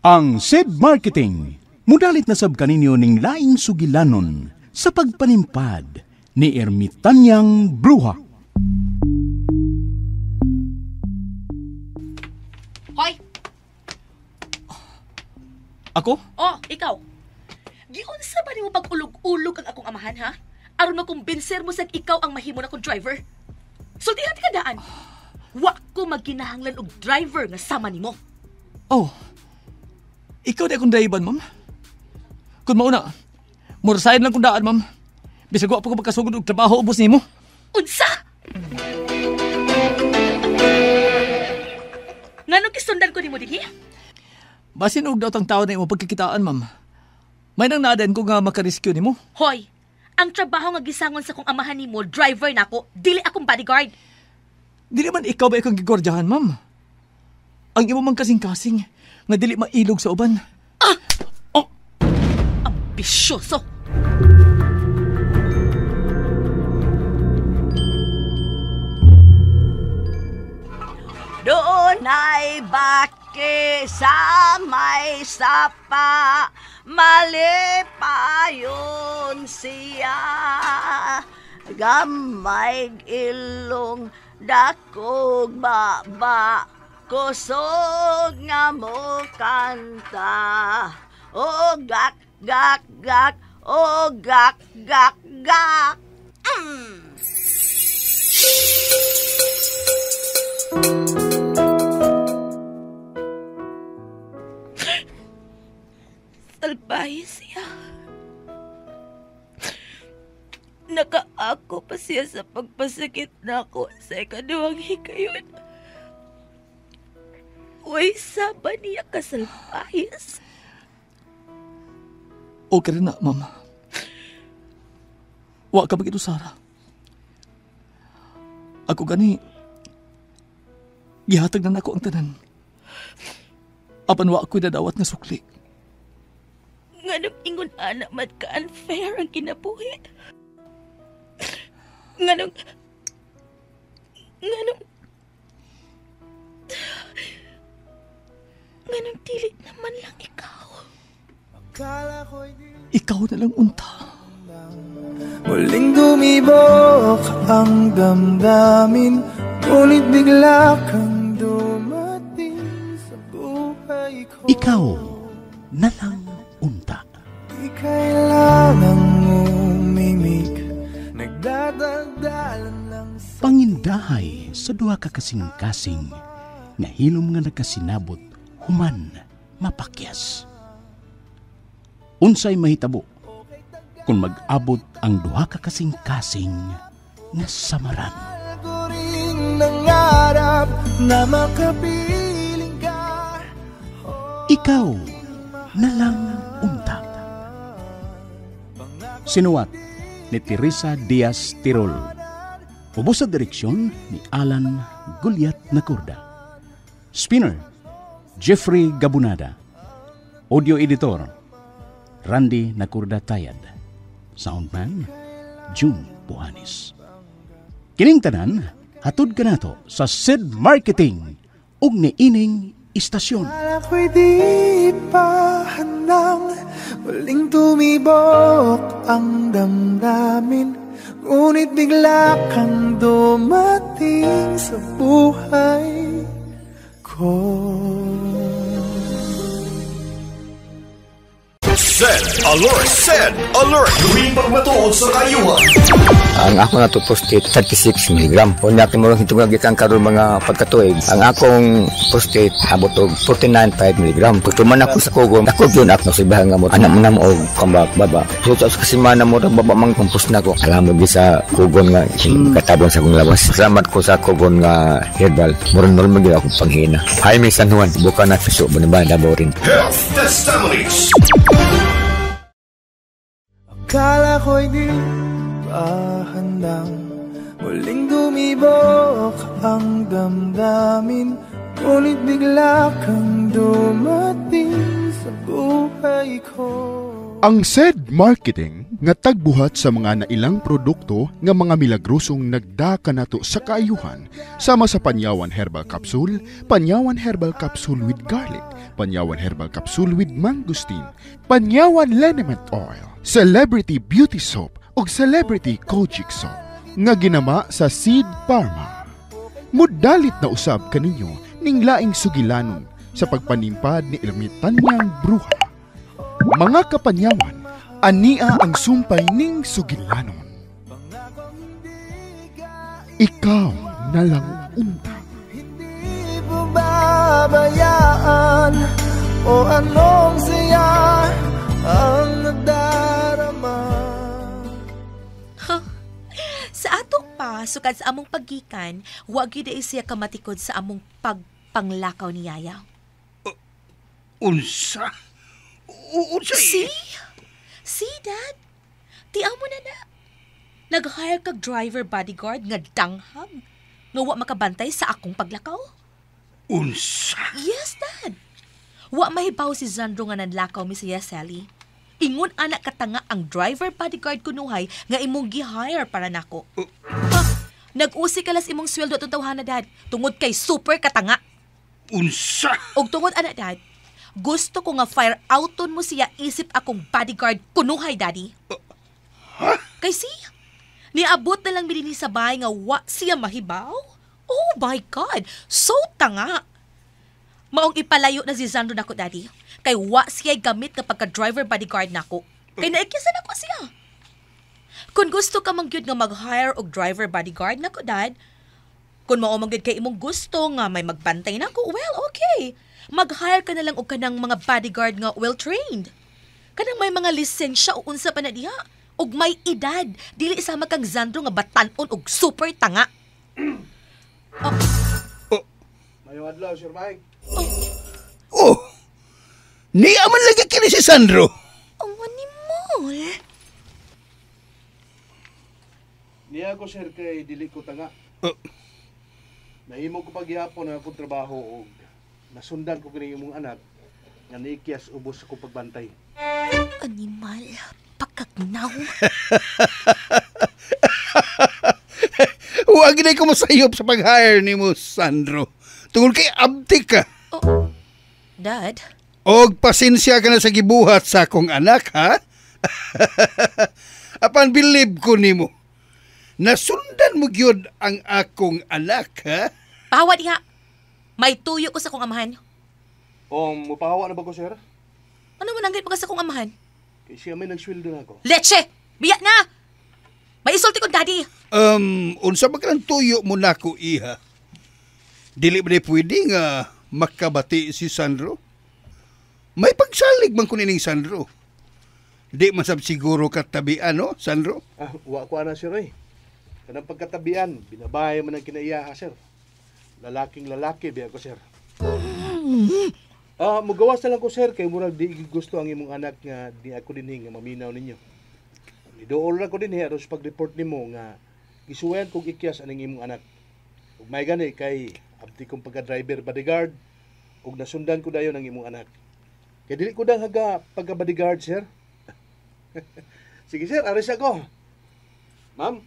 Ang SED Marketing, mudalit na sab kaninyo ning laing sugilanon sa pagpanimpad ni Ermitanyang Bruha. Hoy! Ako? Oh, ikaw. Giunsa ba nimo pag-ulog-ulog ang akong amahan, ha? Aron makumbinser mo sa ikaw ang mahimo na kong driver. Sultihan ka daan. Wa ko magkinahanglan og driver nga sama nimo. Oh, ikaw di akong daiban, ma'am. Kung mauna, murasayan lang kung daan, ma'am. Bisag wa pa ko magkasugod og trabaho, ubos nimo. Unsa? Nganong kisundan ko nimo dinhi? Basin og daw tang tao na imo pagkikitaan, ma'am. May nang naadan ko nga makarescue nimo. Hoy, ang trabaho nga gisangon sa kong amahan nimo, driver nako, dili akong bodyguard. Dili man ikaw ba ikong gigordyahan, ma'am? Ang imo man kasing-kasing nga dili mailog sa uban. Oh! Ambisyoso! Doon ay baki sa may sapa, mali pa yun siya. Gamay ilong, dakog baba, kusog nga mo kanta. O gak, gak, gak, o gak, gak, gak. Salbahe siya. Nakaako pa siya sa pagpasakit na ako sa ikaduhang hikayon. Uy, saba niya kasalbahis. Okay rin na, ma'am. Wa ka bagito, Sarah. Ako gani, gihatag na nako ang tanan. Apan wa ako'y nadawat nga sukli. Nganong ingon anak mat ka-unfair ang kinabuhi. Nganong dili naman lang ikaw. Ikaw na lang unta. Muling dumibok ang damdamin, ngunit bigla kang dumating sa buhay ko. Ikaw na lang unta. Di kailangang umimik, nagdadagdalan lang sa Pangindahay sa duha ka kasing-kasing nga hilom nga nagkasinabot human mapakyas. Unsay mahitabo kung mag-abot ang duha ka kasing-kasing nga samaran. ko rin nangarap na makapiling ka. Ikaw na lang unta. Sinuwat ni Teresa Diaz Tirol. Ubos sa direksyon ni Alan Gulyat Nakurda. Spinner, Jeffrey Gabunada. Audio editor, Randy Nakurda Tayad. Soundman, June Puhanis. Kining tanan, hatod ka nato sa SED Marketing ug niining istasyon. Akala ko'y di pa handang muling tumibok ang damdamin, ngunit bigla kang dumating sa buhay ko. SED Alert! SED Alert! Tuwing pagmatuod sa kayuhan. Ang ako na to prostate 36 mg. Kung natin mo lang hitungag ikang karoon mga pagkatuig, ang akong prostate abot og 49.5 mg. Pagtuman ako sa kugon, ako yun ako sa ibahang nga mo. Anak mo na mo og kambak baba. So kasi mana mo baba mang kompos na ko. Alam mo di sa kugon nga katabon sa kong labas. Salamat ko sa kugon nga herbal. Murang normal gid ako panghina. Hi, Miss San Juan. Buka na sa ba na Davao rin. Health Testimonies. Akala ko'y di pa handang muling dumibok ang damdamin, ngunit bigla kang dumating sa buhay ko. Ang SED Marketing nga tagbuhat sa mga nailang produkto nga mga milagrosong nagdaka nato sa kaayuhan sama sa Panyawan Herbal Capsule, Panyawan Herbal Capsule with Garlic, Panyawan Herbal Capsule with Mangosteen, Panyawan Liniment Oil, Celebrity Beauty Soap ug Celebrity Kojic Soap nga ginama sa Seed Pharma. Mudalit na usab kaninyo ning laing sugilanon sa pagpanimpad ni Ermitanyang Bruha. Mga kapanyawan, ania ang sumpay ning sugilanon. Ikaw na lang unta. Hindi mo babayaan o anong siya ang nadarama. Sa atong pa, sukad sa among paggikan, wag gyud siya kamatikod sa among pagpanglakaw ni Yaya. Unsa? Unsa? See, Dad? Tiaw mo na. Nag-hire kag driver bodyguard nga danghag nga wa makabantay sa akong paglakaw. Unsa? Yes, Dad. Wa mahibaw si Zandro nga nanlakaw mi siya, Sally. Ingon anak katanga ang driver bodyguard kunuhay nga imong gi-hire para nako. Nag-usi ka las imong sweldo atong tawhana, Dad. Tungod kay super katanga. Unsa? Og tungod anak, Dad, gusto ko nga fire outon mo siya isip akong bodyguard kunuhay, Daddy. Kay siya, niabot na lang bilini sa bahay nga wa siya mahibaw. Oh my God, so tanga. Maong ipalayo na si Zandro nako, Daddy. Kay wa siya gamit nga pagka-driver bodyguard nako. Kay naikisan ako siya. Kung gusto ka mangyud nga mag-hire og driver bodyguard nako, Dad, kung mao mangyud kay imong gusto nga may magbantay nako, well, okay. Mag-hire ka na lang og kanang mga bodyguard nga well-trained. Kanang may mga lisensya o unsa pa na diha. Og may edad. Dili sama kang Zandro nga batanon og super tanga. Mayong adlaw, Sir Mike. Oh! Niya man lagi kini si Sandro. Ang animal. Niya ko, sir, kay dili ko tanga. Nahimo ko pagyapon ang akong trabaho o nasundan ko kini imong anak nga niikyas ubos ko pagbantay. Animal. Pakagnaw. Huwag na ko masayop sa pag-hire ni mo, Sandro. Tungkol kay abdi ka. Oh. Dad? Og pasensya ka na sa gibuhat sa akong anak, ha? Apan believe ko nimo. Nasundan mo gyud ang akong anak, ha? Pahawa diha. May tuyo ko sa akong amahan. O, mupahawa na ba ko, sir? Ano man ang pagka sa akong amahan? Kay siya may nagsweldo na ako. Leche! Biya na! May isulti ko, Daddy. Unsa ba ka ng tuyo mo na ko, iha? Dili ba na pwede nga makabati si Sandro? May pagsalig man ko nining Sandro. Di masab siguro katabian, no, Sandro? Wa ko ana, sir, eh. Kanang pagkatabian, binabahay man ang kinaiyaha, sir. Lalaking lalaki, biya ko, sir. Mugawas na lang ko, sir, kay murag di gusto ang imong anak nga di ako dinhi nga maminaw ninyo. Nidool na ko dinhi aros pag-report nimo nga gisuwayan kog ikyas aning imong anak. Ug may gani kay abdi kong pagka-driver bodyguard ug nasundan ko dayon ang imong anak. Kay dili ko dang haga pagka-bodyguard, sir. Sige, sir, aris ako. Ma'am,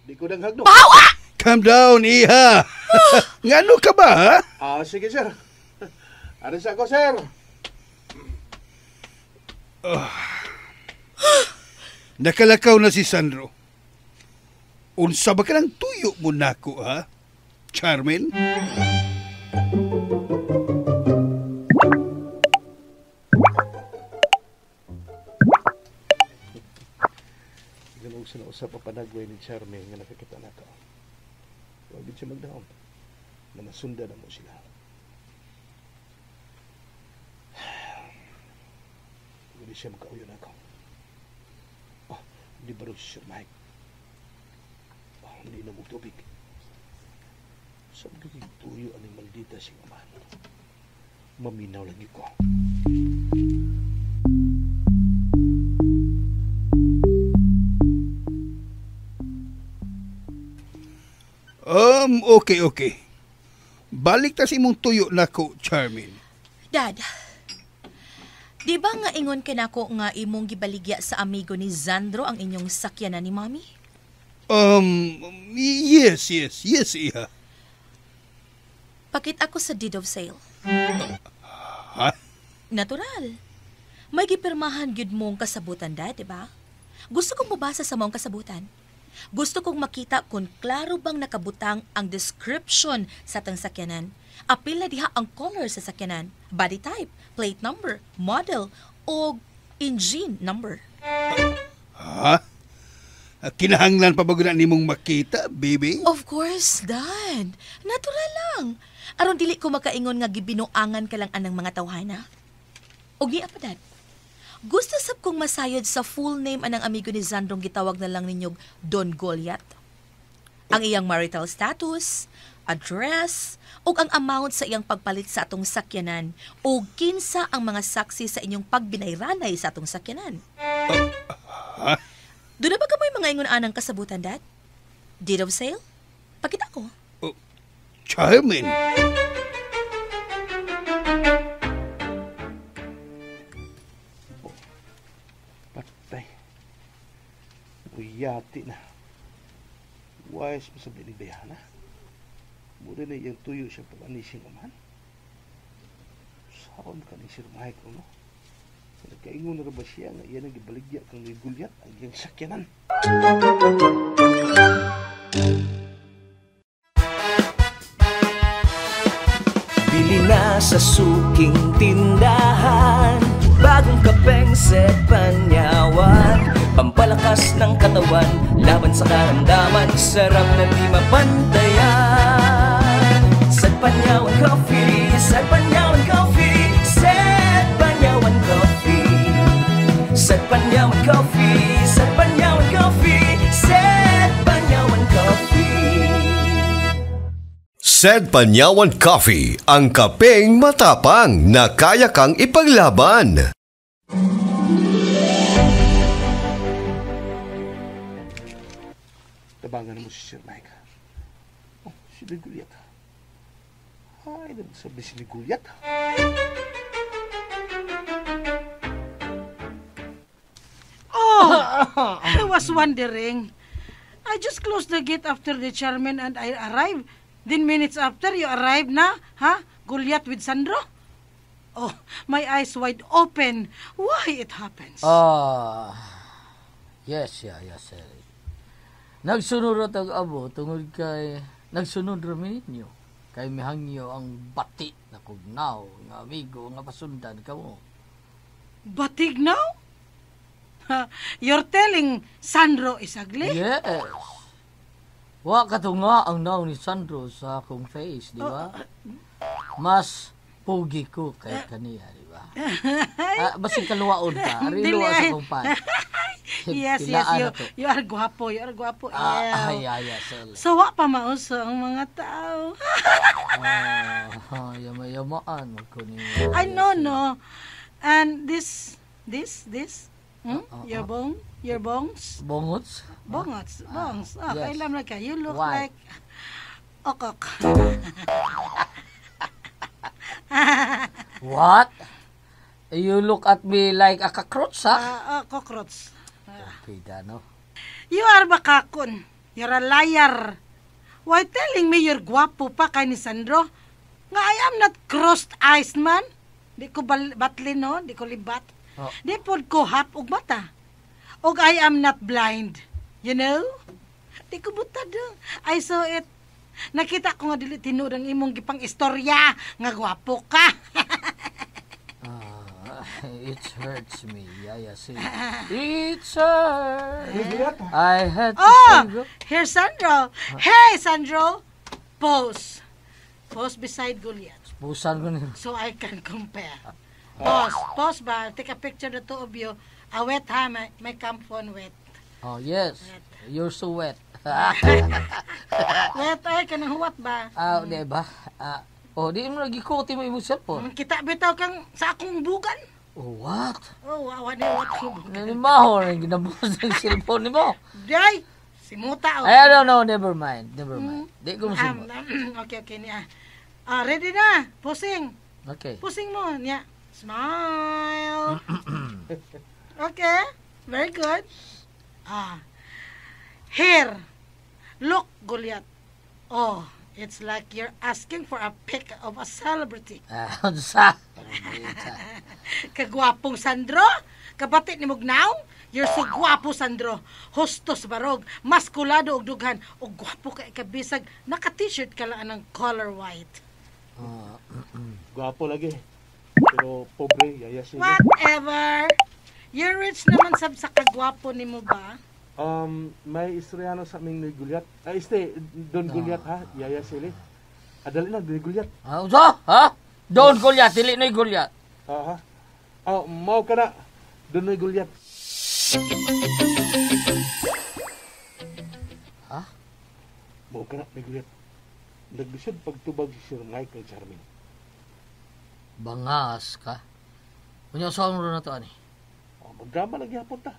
di ko dang hagno. Pahawa! Calm down, iha. Ngano ka ba, ha? Sige, sir. Aris ako, sir. Nakalakaw na si Sandro. Unsa ba ka ng tuyo mo nako, ha? Charmin? Ganun sa nausap ang panagway ni Charmin nga nakakita na ka. Huwag siya magdaon na nasundan na mo sila. Hindi siya magkauyo na ako. Hindi ba rin si Sir Mike? Hindi na magtubig. Saan ka tuyo aning maldita siyang amahan? Maminaw lagi ko. Okay. Balik ta si mong tuyo nako, Charmin. Dad, Di ba nga ingon kinako nga imong gibaligya sa amigo ni Sandro ang inyong sakyanan ni Mami? Yes, iha. Pakit ako sa deed of sale. Ha? Natural. May gipirmahan gyud mong kasabutan da, di ba? Gusto kong mabasa sa mong kasabutan. Gusto kong makita kung klaro bang nakabutang ang description sa tang sakyanan. Apil na diha ang color sa sakyanan, body type, plate number, model, o engine number. Ha? Kinahanglan pa ba guna nimong makita, baby? Of course, Dad. Natural lang. Aron dili ko makaingon nga gibinuangan ka lang anang mga tawhana. O giya pa, Dad. Gusto sab kong masayod sa full name anang amigo ni Sandrong gitawag na lang ninyog Don Goliath. Ang iyang marital status, address, ug ang amount sa iyang pagpalit sa atong sakyanan o kinsa ang mga saksi sa inyong pagbinayranay sa atong sakyanan. Doon na ba ka may mga ingon anang kasabutan, Dad? Deed of sale? Pakita ko. Charming. Patay. Uyati na. Wais mo sabi ni Diana. Muna na iyang tuyo siya pag-anising aman. Saan ka ni Sir Michael, no? Nagkaingon na ba siya nga iyan ang gibaligya kang ni Goliath ang iyang sakyanan? Bili na sa suking tindahan, bagong kapeng Set Panyawan. Pampalakas ng katawan, laban sa karamdaman, sarap na di mapantayan. Set Panyawan Coffee, Set Panyawan Coffee, Set Panyawan Coffee, Set Panyawan Coffee, Set Panyawan Coffee, Set Panyawan Coffee. Set Panyawan Coffee, ang kapeng matapang na kaya kang ipaglaban. Tabangan mo si Sir Mike. Oh, si Goliath. Ay, nagsabi si Goliath. Oh, I was wondering. I just closed the gate after the chairman and I arrived. Then minutes after, you arrived na, ha? Goliath with Sandro? Oh, my eyes wide open. Why it happens? Yes. Nagsunod ra tag abo tungod kay nagsunod ra ninyo. Kay mihangyo ang bati na kugnaw nga amigo nga pasundan kamo. Batig now? You're telling Sandro is ugly? Yes. Wa katunga ang naw ni Sandro sa akong face, di ba? Mas pogi ko kay kaniya, di ba? Basig kaluwaon ka. Ariluwa sa akong pan. Yes, you are guwapo, Ay, So, wa pa mauso ang mga tao. Yama-yamaan ko niya. I no. And this? Your bongs? Bongots? Bongs. Yes. Kailan na ka. You look Why? like okok. What? You look at me like a cockroach, ha? Cockroach. Okay, no? You are bakakon. You're a liar. Why telling me you're guwapo pa kay ni Sandro? Nga I am not crossed eyes man. Di ko batlin, no? Di ko libat. Di pod ko hap og mata. Og I am not blind. You know? Di ko butad. I saw it. Nakita ko nga dili tinud ang imong gipang istorya nga gwapo ka. It hurts me, Yaya. See, it hurts. I had to Sandro. Here's Sandro. Hey, Sandro. Pose beside Goliath. Pusan ko nila. So I can compare. Pause ba? Take a picture the two of you. Wet ha, my cam phone wet. Oh, yes. Wet. You're so wet. Wet ay, kanang huwat ba? Di ba? Di mo nagikuti mo yung cellphone. Kita bitaw kang sa akong bugan. Oh, what? Oh, what ko bugan. Nanimaho rin, ginabos ng cellphone mo. Day, simuta. I don't know, never mind. Di ko masimot. Okay, niya. Ready na, posing. Okay. Posing mo, niya. Smile. Okay, very good. Here, look, Goliath. Oh, it's like you're asking for a pic of a celebrity. Unsa? Kagwapong Sandro, kabati ni Mugnaw. You're so gwapo, Sandro. Hustos barog, maskulado og dughan, og gwapo ka ikabisag. Naka-t-shirt ka lang ng color white. Gwapo lagi. Pero pobre, yaya sili. Whatever. You're rich naman sab sa kagwapo ni mo ba? May istoryano sa aming ni Goliath. Don Goliath ha, yaya sili. Adali na, Don Goliath. Unsa? Ha? Don Goliath, dili noy Goliath. Mau ka na, Don Goliath. Ha? Mau ka na, Don Goliath. Naglisod pagtubag si Sir Michael Charmin. Bangas ka. Unya sa mo na to ani. Magdrama lagi hapon ta.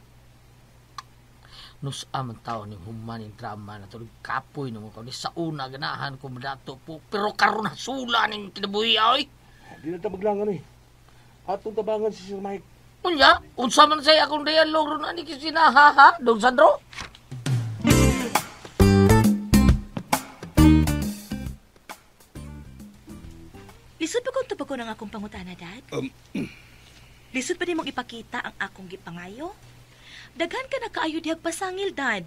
Nus amang tao ni humaning drama na to kapoy no mo ni sa una ganahan ko madato po pero karon sula ning kinabuhi oy. Di na ta maglangan ni. Atong tabangan si Sir Mike. Unya, unsa man say akong dialog ron ani kisinaha Don Sandro? Lisod pa kung tupag ko ng akong pangutana, Dad? Lisod pa din mong ipakita ang akong gipangayo? Daghan ka na kaayo dihag pasangil, Dad.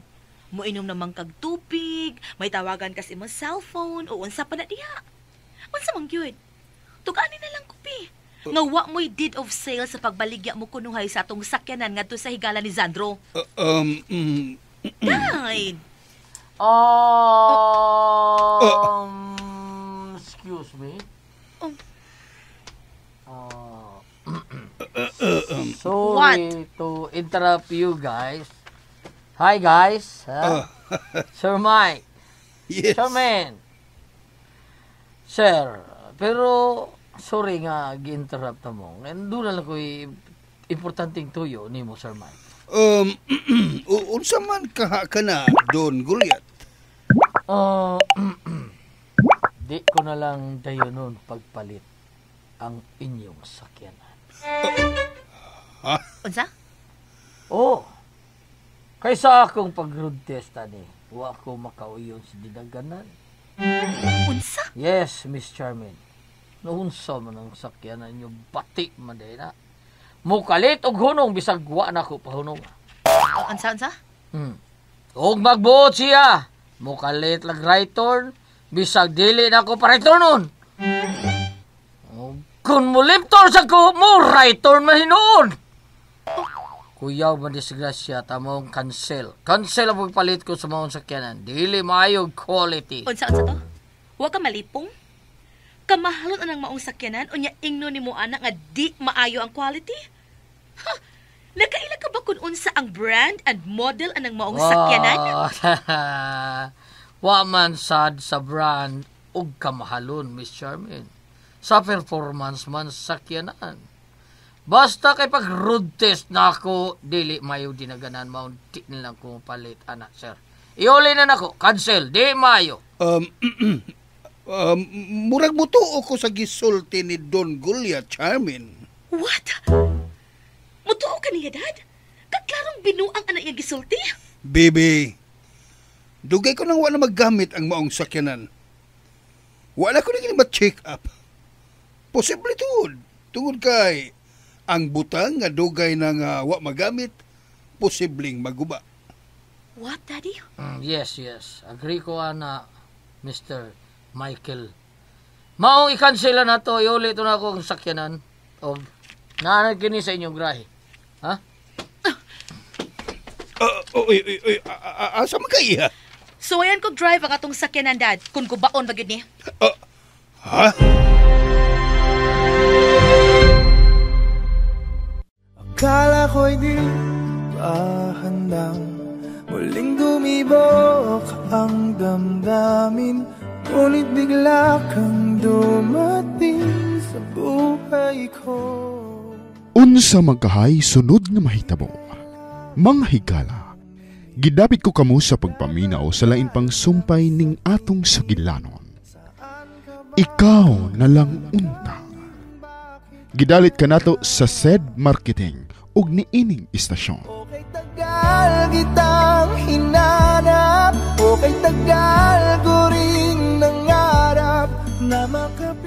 Moinom namang kag tubig, may tawagan ka sa imong cellphone, o unsa pa na diha. Unsa mang gyud? Tugani na lang kupi. Nga wa mo'y deed of sale sa pagbaligya mo kunuhay sa atong sakyanan ngadto sa higala ni Sandro. Dad! Excuse me. Sorry to interrupt you guys. Hi guys. Sir Mike. Yes. Sir Man. Sir, pero sorry nga gi-interrupt mo. Doon na lang ko'y importanteng tuyo ni mo, Sir Mike. Unsa man kaha ka na, Don Goliath? Di ko na lang dayon nun pagpalit ang inyong sakyanan. Unsa? Oh. Kaysa akong pag-road test ani, wa ko makauyon sa dinaganan. Unsa? Yes, Miss Charmin. Naunsa man ang sakyanan nyo, bati man day na. Mukalit og hunong bisag wa na ko pahunong. Unsa? Og magbuot siya. Mukalit lag right turn, bisag dili na ko pa right turn nun. Kung mo left turn sa ko, mo right turn man hinuon. Kuyaw man disgrasya, tamong cancel. Cancel ang pagpalit ko sa mga sakyanan. Dili maayog quality. Unsa to? Wa ka malipong? Kamahalon anang maong sakyanan, unya ingno ni mo anak nga di maayo ang quality? Ha? Nakaila ka ba kung unsa ang brand and model anang maong sakyanan? Wa man sad sa brand ug kamahalon, Miss Charmin. Sa performance man sakyanan. Basta kay pag road test na ako, dili mayo dinaganan maunti nilang kung palit, anak, sir. Iuli na nako, cancel, di mayo. Murag mutuo ko sa gisulti ni Don Goliath, Charmin. What? Mutuo ka niya, Dad? Kaklarong binuang anak niya gisulti? Baby, dugay ko nang wala maggamit ang maong sakyanan. Wala ko nang ma-check up. Posible tungod kay ang butang nga dugay na nga wa magamit, posibleng maguba. What, Daddy? Yes. Agree ko na, Mr. Michael. Maong i-cancel na to, iulit na ako ang sakyanan. O, naanagkini sa inyong grahe. Ha? Asa man kaya? So, ayan ko drive ang atong sakyanan, Dad, kung kubaon ba yun niya. Ha? Akala ko'y di pa handang muling dumibok ang damdamin, ngunit bigla kang dumating sa buhay ko. Unsa magkahay sunod nga mahitabo. Mga higala, gidapit ko kamo sa pagpaminaw sa lain pang sumpay ning atong sagilanon. Ikaw na lang unta. Gidalit kanato sa SED Marketing ug niining istasyon. Okay tagal kitang hinanap, okay tagal ko rin nangarap na makapag